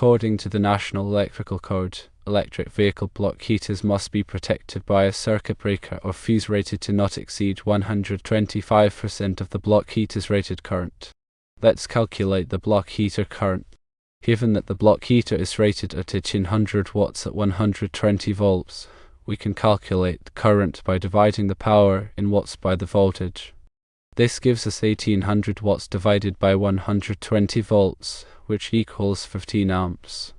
According to the National Electrical Code, electric vehicle block heaters must be protected by a circuit breaker or fuse rated to not exceed 125% of the block heater's rated current. Let's calculate the block heater current. Given that the block heater is rated at 1800 watts at 120 volts, we can calculate the current by dividing the power in watts by the voltage. This gives us 1800 watts divided by 120 volts, which equals 15 amps.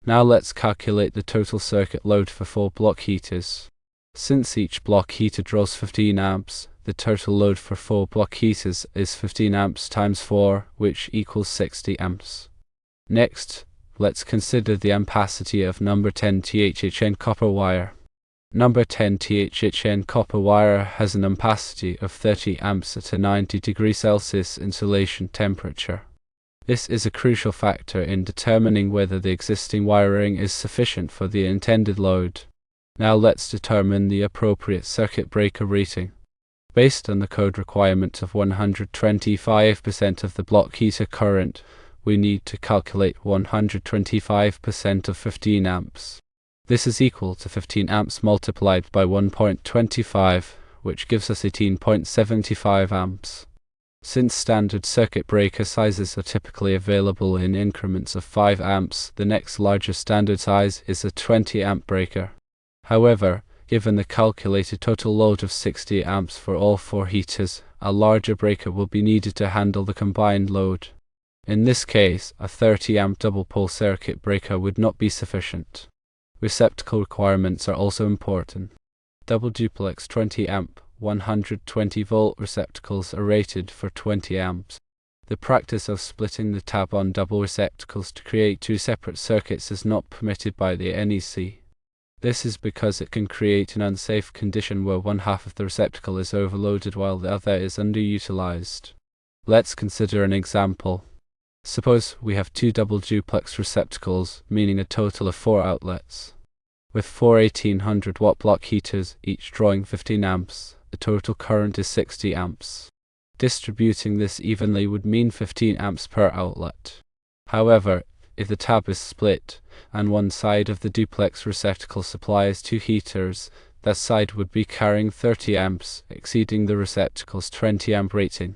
Now let's calculate the total circuit load for 4 block heaters. Since each block heater draws 15 amps, the total load for 4 block heaters is 15 amps times 4, which equals 60 amps. Next, let's consider the ampacity of number 10 THHN copper wire. Number 10 THHN copper wire has an ampacity of 30 amps at a 90°C insulation temperature. This is a crucial factor in determining whether the existing wiring is sufficient for the intended load. Now let's determine the appropriate circuit breaker rating. Based on the code requirement of 125% of the block heater current, we need to calculate 125% of 15 amps. This is equal to 15 amps multiplied by 1.25, which gives us 18.75 amps. Since standard circuit breaker sizes are typically available in increments of 5 amps, the next largest standard size is a 20 amp breaker. However, given the calculated total load of 60 amps for all 4 heaters, a larger breaker will be needed to handle the combined load. In this case, a 30 amp double pole circuit breaker would not be sufficient. Receptacle requirements are also important. Double duplex 20 amp, 120 volt receptacles are rated for 20 amps. The practice of splitting the tab on double receptacles to create 2 separate circuits is not permitted by the NEC. This is because it can create an unsafe condition where one half of the receptacle is overloaded while the other is underutilized. Let's consider an example. Suppose we have 2 double duplex receptacles, meaning a total of 4 outlets. With 4 1800 watt block heaters, each drawing 15 amps, the total current is 60 amps. Distributing this evenly would mean 15 amps per outlet. However, if the tab is split, and one side of the duplex receptacle supplies 2 heaters, that side would be carrying 30 amps, exceeding the receptacle's 20 amp rating.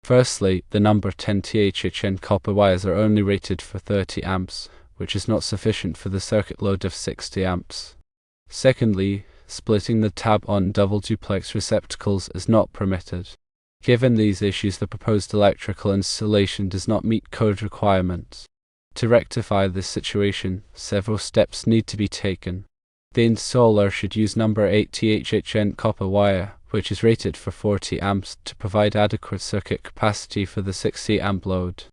Firstly, the number 10 THHN copper wires are only rated for 30 amps, which is not sufficient for the circuit load of 60 amps. Secondly, splitting the tab on double duplex receptacles is not permitted. Given these issues, the proposed electrical installation does not meet code requirements. To rectify this situation, several steps need to be taken. The installer should use number 8 THHN copper wire, which is rated for 40 amps, to provide adequate circuit capacity for the 60 amp load.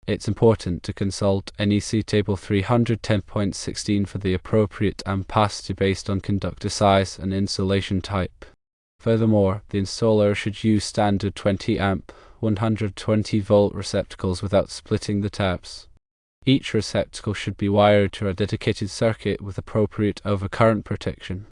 It's important to consult NEC Table 310.16 for the appropriate ampacity based on conductor size and insulation type. Furthermore, the installer should use standard 20 amp, 120 volt receptacles without splitting the tabs. Each receptacle should be wired to a dedicated circuit with appropriate overcurrent protection.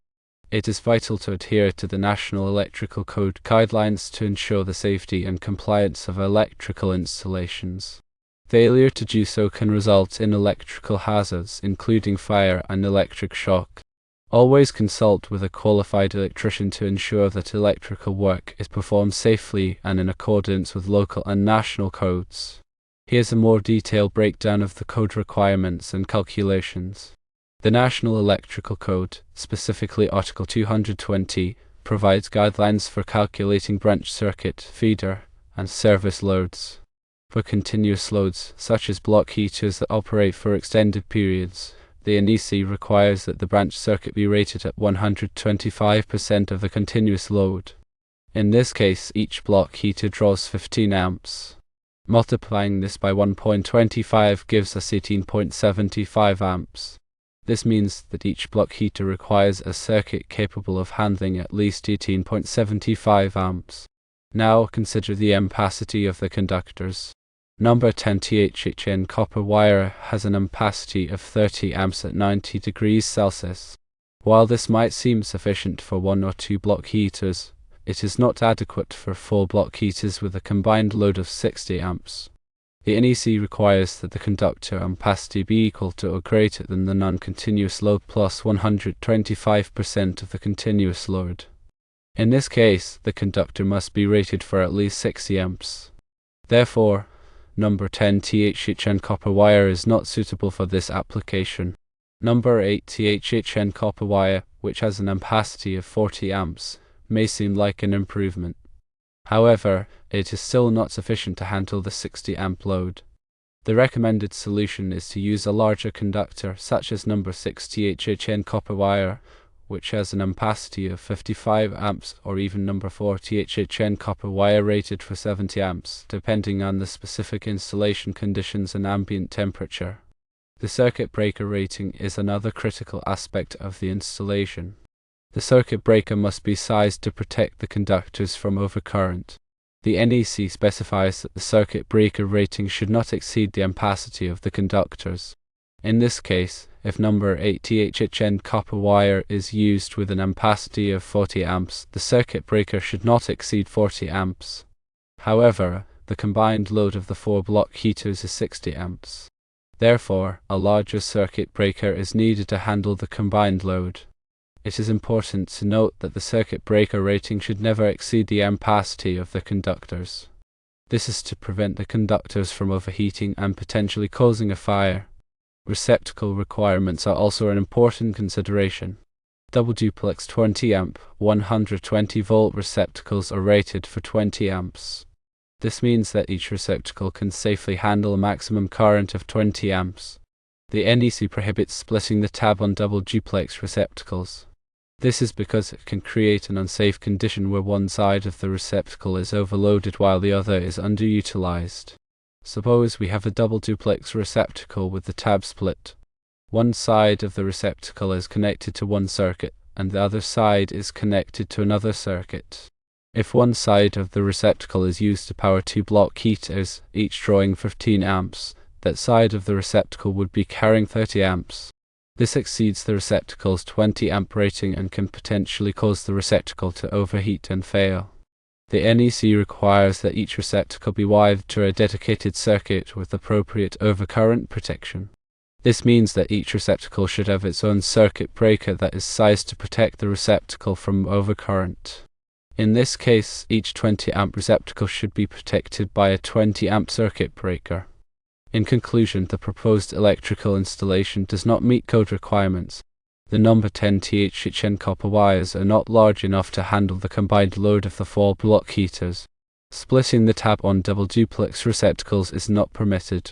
It is vital to adhere to the National Electrical Code guidelines to ensure the safety and compliance of electrical installations. Failure to do so can result in electrical hazards, including fire and electric shock. Always consult with a qualified electrician to ensure that electrical work is performed safely and in accordance with local and national codes. Here's a more detailed breakdown of the code requirements and calculations. The National Electrical Code, specifically Article 220, provides guidelines for calculating branch circuit, feeder, and service loads. For continuous loads, such as block heaters that operate for extended periods, the NEC requires that the branch circuit be rated at 125% of the continuous load. In this case, each block heater draws 15 amps. Multiplying this by 1.25 gives us 18.75 amps. This means that each block heater requires a circuit capable of handling at least 18.75 amps. Now consider the ampacity of the conductors. Number 10 THHN copper wire has an ampacity of 30 amps at 90°C. While this might seem sufficient for 1 or 2 block heaters, it is not adequate for 4 block heaters with a combined load of 60 amps. The NEC requires that the conductor ampacity be equal to or greater than the non-continuous load plus 125% of the continuous load. In this case, the conductor must be rated for at least 60 amps. Therefore, number 10 THHN copper wire is not suitable for this application. Number 8 THHN copper wire, which has an ampacity of 40 amps, may seem like an improvement. However, it is still not sufficient to handle the 60 amp load. The recommended solution is to use a larger conductor, such as number 6 THHN copper wire, which has an ampacity of 55 amps, or even number 4 THHN copper wire rated for 70 amps, depending on the specific installation conditions and ambient temperature. The circuit breaker rating is another critical aspect of the installation. The circuit breaker must be sized to protect the conductors from overcurrent. The NEC specifies that the circuit breaker rating should not exceed the ampacity of the conductors. In this case, if number 8 THHN copper wire is used with an ampacity of 40 amps, the circuit breaker should not exceed 40 amps. However, the combined load of the 4 block heaters is 60 amps. Therefore, a larger circuit breaker is needed to handle the combined load. It is important to note that the circuit breaker rating should never exceed the ampacity of the conductors. This is to prevent the conductors from overheating and potentially causing a fire. Receptacle requirements are also an important consideration. Double duplex 20 amp, 120 volt receptacles are rated for 20 amps. This means that each receptacle can safely handle a maximum current of 20 amps. The NEC prohibits splitting the tab on double duplex receptacles. This is because it can create an unsafe condition where one side of the receptacle is overloaded while the other is underutilized. Suppose we have a double duplex receptacle with the tab split. One side of the receptacle is connected to one circuit, and the other side is connected to another circuit. If one side of the receptacle is used to power 2 block heaters, each drawing 15 amps, that side of the receptacle would be carrying 30 amps. This exceeds the receptacle's 20 amp rating and can potentially cause the receptacle to overheat and fail. The NEC requires that each receptacle be wired to a dedicated circuit with appropriate overcurrent protection. This means that each receptacle should have its own circuit breaker that is sized to protect the receptacle from overcurrent. In this case, each 20 amp receptacle should be protected by a 20 amp circuit breaker. In conclusion, the proposed electrical installation does not meet code requirements. The number 10 THHN copper wires are not large enough to handle the combined load of the 4 block heaters. Splitting the tab on double duplex receptacles is not permitted.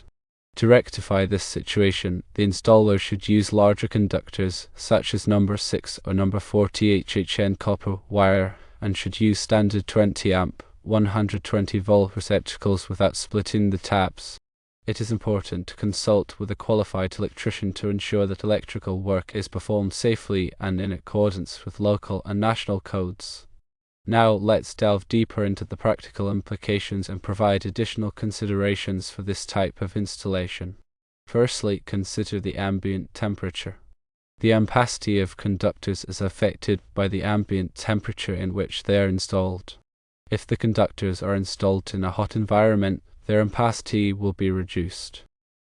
To rectify this situation, the installer should use larger conductors, such as number 6 or number 4 THHN copper wire, and should use standard 20 amp, 120 volt receptacles without splitting the tabs. It is important to consult with a qualified electrician to ensure that electrical work is performed safely and in accordance with local and national codes. Now let's delve deeper into the practical implications and provide additional considerations for this type of installation. Firstly, consider the ambient temperature. The ampacity of conductors is affected by the ambient temperature in which they are installed. If the conductors are installed in a hot environment, their ampacity will be reduced.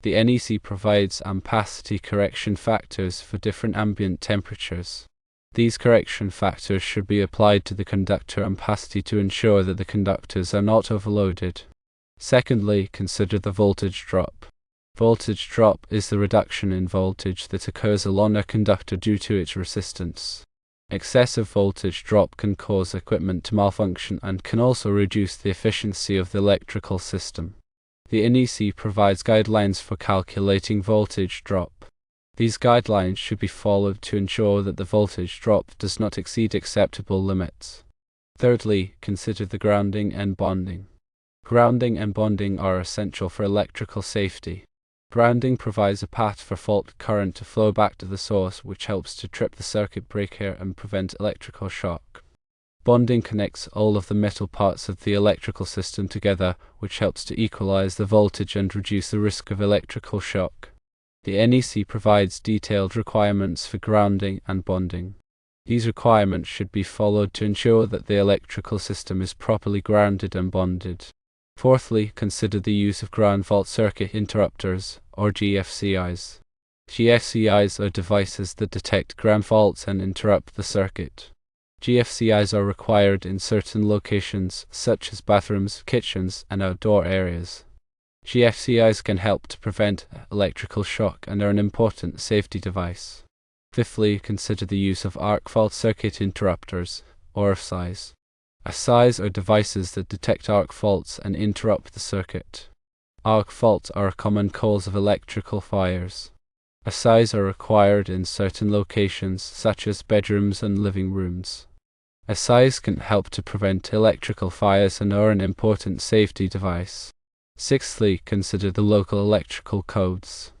The NEC provides ampacity correction factors for different ambient temperatures. These correction factors should be applied to the conductor ampacity to ensure that the conductors are not overloaded. Secondly, consider the voltage drop. Voltage drop is the reduction in voltage that occurs along a conductor due to its resistance. Excessive voltage drop can cause equipment to malfunction and can also reduce the efficiency of the electrical system. The NEC provides guidelines for calculating voltage drop. These guidelines should be followed to ensure that the voltage drop does not exceed acceptable limits. Thirdly, consider the grounding and bonding. Grounding and bonding are essential for electrical safety. Grounding provides a path for fault current to flow back to the source, which helps to trip the circuit breaker and prevent electrical shock. Bonding connects all of the metal parts of the electrical system together, which helps to equalize the voltage and reduce the risk of electrical shock. The NEC provides detailed requirements for grounding and bonding. These requirements should be followed to ensure that the electrical system is properly grounded and bonded. Fourthly, consider the use of ground fault circuit interrupters, or GFCIs. GFCIs are devices that detect ground faults and interrupt the circuit. GFCIs are required in certain locations, such as bathrooms, kitchens, and outdoor areas. GFCIs can help to prevent electrical shock and are an important safety device. Fifthly, consider the use of arc fault circuit interrupters, or AFCIs. AFCIs are devices that detect arc faults and interrupt the circuit. Arc faults are a common cause of electrical fires. AFCIs are required in certain locations, such as bedrooms and living rooms. AFCIs can help to prevent electrical fires and are an important safety device. Sixthly, consider the local electrical codes.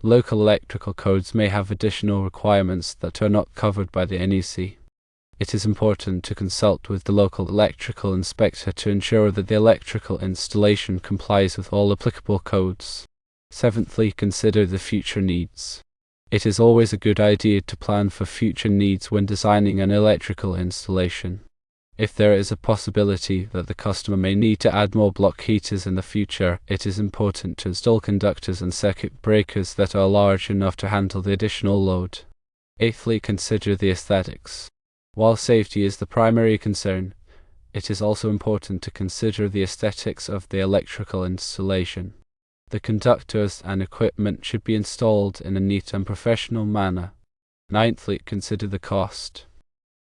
Local electrical codes may have additional requirements that are not covered by the NEC. It is important to consult with the local electrical inspector to ensure that the electrical installation complies with all applicable codes. Seventhly, consider the future needs. It is always a good idea to plan for future needs when designing an electrical installation. If there is a possibility that the customer may need to add more block heaters in the future, it is important to install conductors and circuit breakers that are large enough to handle the additional load. Eighthly, consider the aesthetics. While safety is the primary concern, it is also important to consider the aesthetics of the electrical installation. The conductors and equipment should be installed in a neat and professional manner. Ninthly, consider the cost.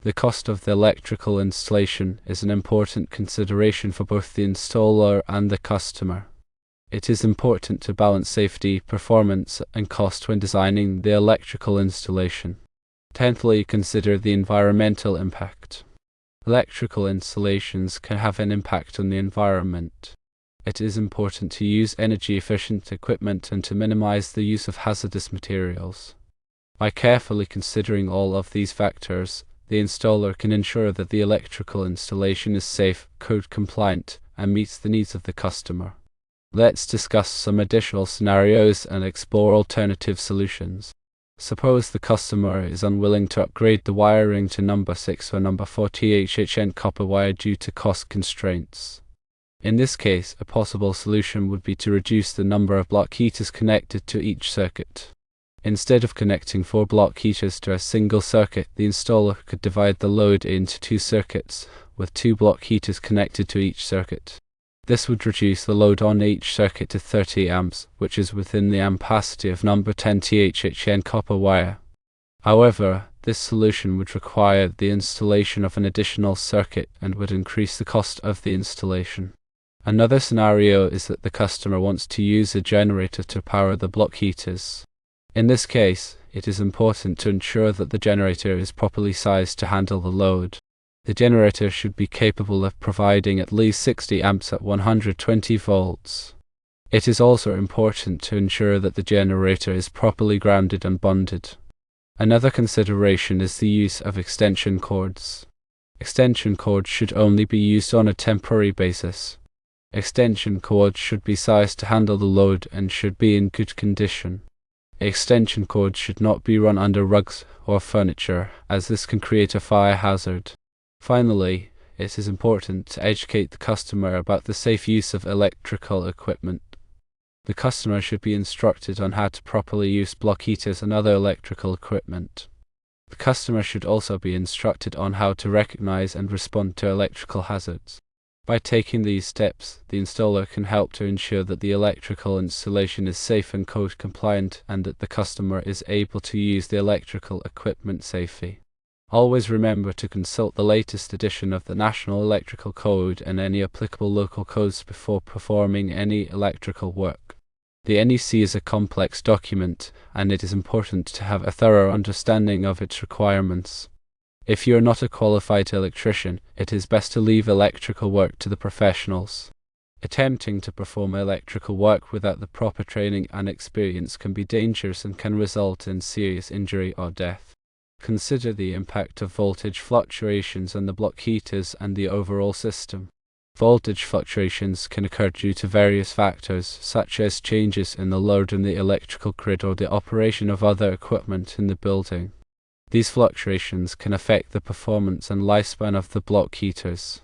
The cost of the electrical installation is an important consideration for both the installer and the customer. It is important to balance safety, performance, and cost when designing the electrical installation. Tenthly, consider the environmental impact. Electrical installations can have an impact on the environment. It is important to use energy-efficient equipment and to minimize the use of hazardous materials. By carefully considering all of these factors, the installer can ensure that the electrical installation is safe, code-compliant, and meets the needs of the customer. Let's discuss some additional scenarios and explore alternative solutions. Suppose the customer is unwilling to upgrade the wiring to number 6 or number 40 HHN copper wire due to cost constraints. In this case, a possible solution would be to reduce the number of block heaters connected to each circuit. Instead of connecting 4 block heaters to a single circuit, the installer could divide the load into 2 circuits, with 2 block heaters connected to each circuit. This would reduce the load on each circuit to 30 amps, which is within the ampacity of number 10 THHN copper wire. However, this solution would require the installation of an additional circuit and would increase the cost of the installation. Another scenario is that the customer wants to use a generator to power the block heaters. In this case, it is important to ensure that the generator is properly sized to handle the load. The generator should be capable of providing at least 60 amps at 120 volts. It is also important to ensure that the generator is properly grounded and bonded. Another consideration is the use of extension cords. Extension cords should only be used on a temporary basis. Extension cords should be sized to handle the load and should be in good condition. Extension cords should not be run under rugs or furniture, as this can create a fire hazard. Finally, it is important to educate the customer about the safe use of electrical equipment. The customer should be instructed on how to properly use block heaters and other electrical equipment. The customer should also be instructed on how to recognize and respond to electrical hazards. By taking these steps, the installer can help to ensure that the electrical installation is safe and code compliant and that the customer is able to use the electrical equipment safely. Always remember to consult the latest edition of the National Electrical Code and any applicable local codes before performing any electrical work. The NEC is a complex document, and it is important to have a thorough understanding of its requirements. If you are not a qualified electrician, it is best to leave electrical work to the professionals. Attempting to perform electrical work without the proper training and experience can be dangerous and can result in serious injury or death. Consider the impact of voltage fluctuations on the block heaters and the overall system. Voltage fluctuations can occur due to various factors, such as changes in the load in the electrical grid or the operation of other equipment in the building. These fluctuations can affect the performance and lifespan of the block heaters.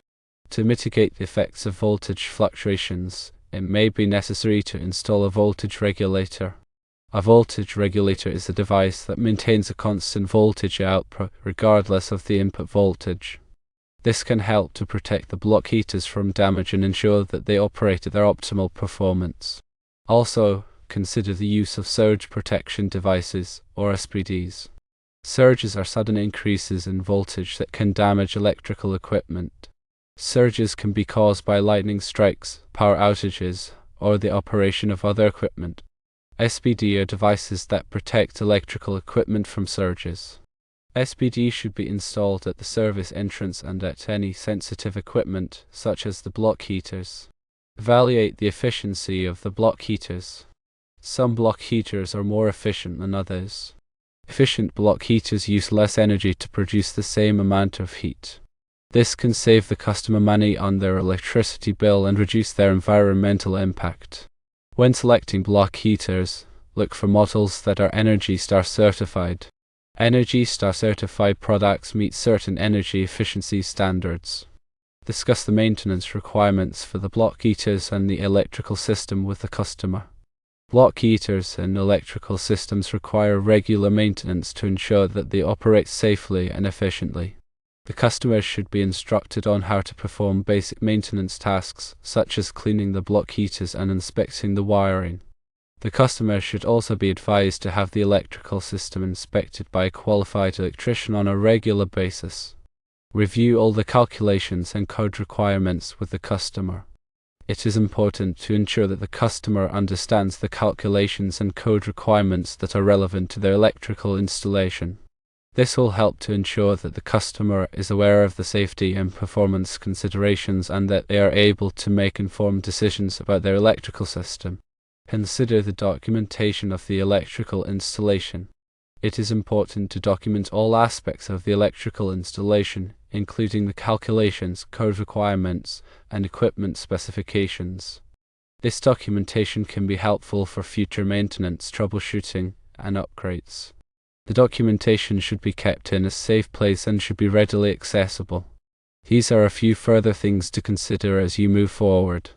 To mitigate the effects of voltage fluctuations, it may be necessary to install a voltage regulator. A voltage regulator is a device that maintains a constant voltage output regardless of the input voltage. This can help to protect the block heaters from damage and ensure that they operate at their optimal performance. Also, consider the use of surge protection devices, or SPDs. Surges are sudden increases in voltage that can damage electrical equipment. Surges can be caused by lightning strikes, power outages, or the operation of other equipment. SPD are devices that protect electrical equipment from surges. SPD should be installed at the service entrance and at any sensitive equipment, such as the block heaters. Evaluate the efficiency of the block heaters. Some block heaters are more efficient than others. Efficient block heaters use less energy to produce the same amount of heat. This can save the customer money on their electricity bill and reduce their environmental impact. When selecting block heaters, look for models that are ENERGY STAR certified. ENERGY STAR certified products meet certain energy efficiency standards. Discuss the maintenance requirements for the block heaters and the electrical system with the customer. Block heaters and electrical systems require regular maintenance to ensure that they operate safely and efficiently. The customer should be instructed on how to perform basic maintenance tasks, such as cleaning the block heaters and inspecting the wiring. The customer should also be advised to have the electrical system inspected by a qualified electrician on a regular basis. Review all the calculations and code requirements with the customer. It is important to ensure that the customer understands the calculations and code requirements that are relevant to their electrical installation. This will help to ensure that the customer is aware of the safety and performance considerations and that they are able to make informed decisions about their electrical system. Consider the documentation of the electrical installation. It is important to document all aspects of the electrical installation, including the calculations, code requirements, and equipment specifications. This documentation can be helpful for future maintenance, troubleshooting, and upgrades. The documentation should be kept in a safe place and should be readily accessible. These are a few further things to consider as you move forward.